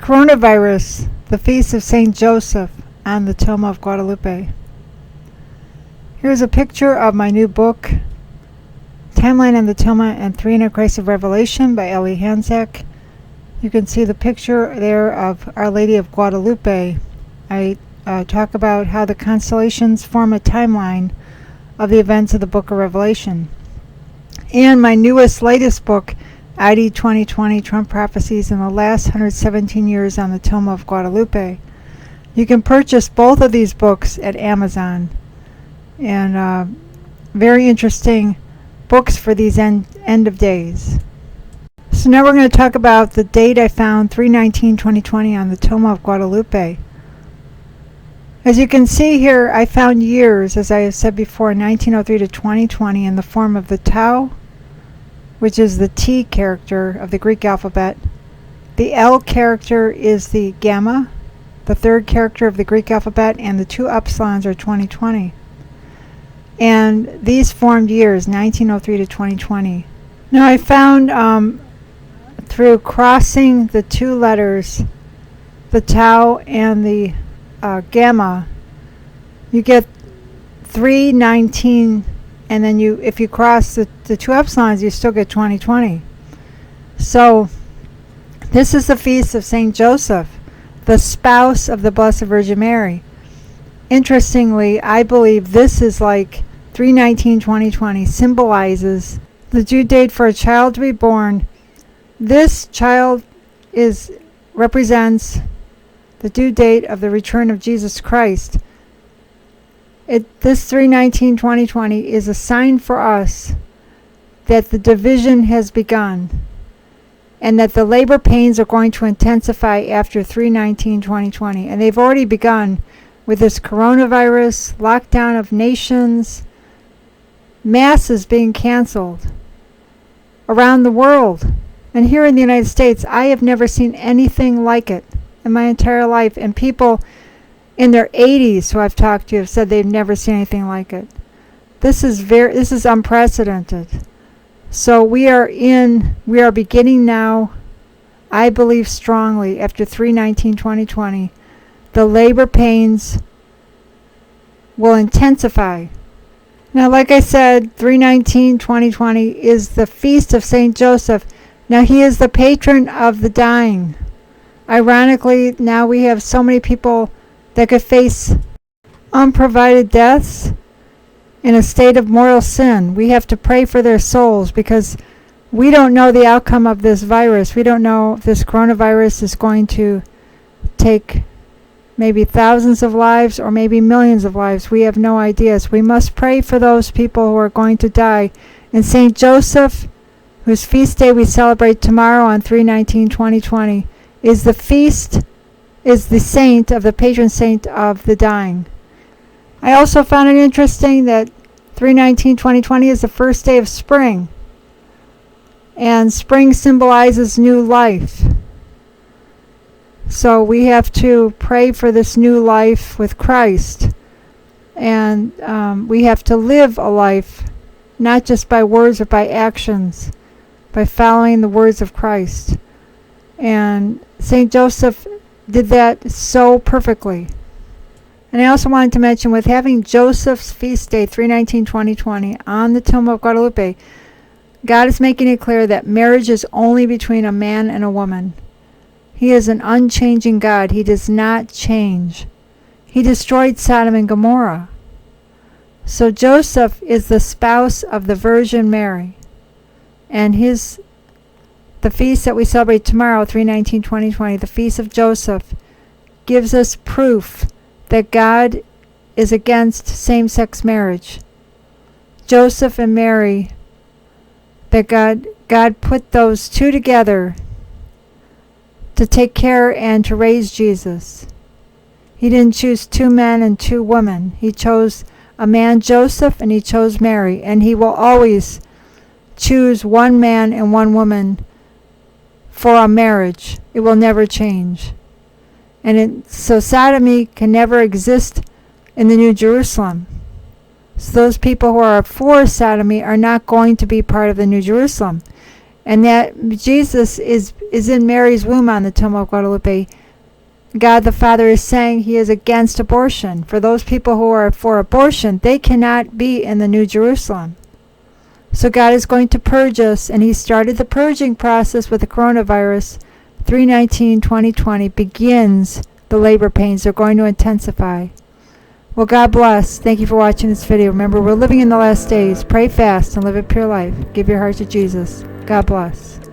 Coronavirus, the Feast of St. Joseph and the Tilma of Guadalupe. Here's a picture of my new book, Timeline on the Tilma and Three Antichrists of Revelation by Ellie Hansack. You can see the picture there of Our Lady of Guadalupe. I talk about how the constellations form a timeline of the events of the book of Revelation. And my latest book, ID 2020 Trump Prophecies in the Last 117 Years on the Tilma of Guadalupe. You can purchase both of these books at Amazon. And very interesting books for these end of days. So now we're going to talk about the date I found, 3/19/2020, on the Tilma of Guadalupe. As you can see here, I found years, as I have said before, 1903 to 2020 in the form of the Tau, which is the T character of the Greek alphabet. The L character is the Gamma, the third character of the Greek alphabet, and the two upsilons are 2020. And these formed years, 1903 to 2020. Now I found through crossing the two letters, the Tau and the Gamma, you get 319, and then if you cross the two epsilons, you still get 2020. So this is the feast of St. Joseph, the spouse of the Blessed Virgin Mary. Interestingly, I believe this is like 3/19/2020 symbolizes the due date for a child to be born. This child represents the due date of the return of Jesus Christ. This 3/19/2020 is a sign for us that the division has begun and that the labor pains are going to intensify after 3/19/2020. And they've already begun with this coronavirus, lockdown of nations, masses being canceled around the world. And here in the United States, I have never seen anything like it in my entire life. And people in their 80s who I've talked to have said they've never seen anything like it. This is unprecedented. So we are beginning now, I believe strongly, after 3/19/2020, the labor pains will intensify. Now, like I said, 3/19/2020 is the feast of St. Joseph. Now, he is the patron of the dying. Ironically, now we have so many people that could face unprovided deaths in a state of mortal sin. We have to pray for their souls because we don't know the outcome of this virus. We don't know if this coronavirus is going to take maybe thousands of lives or maybe millions of lives. We have no idea. So we must pray for those people who are going to die. And St. Joseph, whose feast day we celebrate tomorrow on 3/19/2020, is the saint of the patron saint of the dying. I also found it interesting that 3/19/2020 is the first day of spring. And spring symbolizes new life. So we have to pray for this new life with Christ. And we have to live a life, not just by words or by actions, by following the words of Christ. And St. Joseph did that so perfectly. And I also wanted to mention, with having Joseph's feast day, 3/19/2020, on the Tilma of Guadalupe, God is making it clear that marriage is only between a man and a woman. He is an unchanging God. He does not change. He destroyed Sodom and Gomorrah. So Joseph is the spouse of the Virgin Mary. And the feast that we celebrate tomorrow, 3/19/2020, the feast of Joseph, gives us proof that God is against same-sex marriage. Joseph and Mary, that God put those two together to take care and to raise Jesus. He didn't choose two men and two women. He chose a man, Joseph, and he chose Mary. And he will always choose one man and one woman for a marriage. It will never change. So sodomy can never exist in the New Jerusalem. So those people who are for sodomy are not going to be part of the New Jerusalem. and that Jesus is in Mary's womb on the Tilma of Guadalupe, God the Father is saying he is against abortion. For those people who are for abortion, they cannot be in the New Jerusalem. So God is going to purge us, and he started the purging process with the coronavirus. 3/19/2020 begins the labor pains. They're going to intensify. Well, God bless. Thank you for watching this video. Remember, we're living in the last days. Pray fast and live a pure life. Give your heart to Jesus. God bless.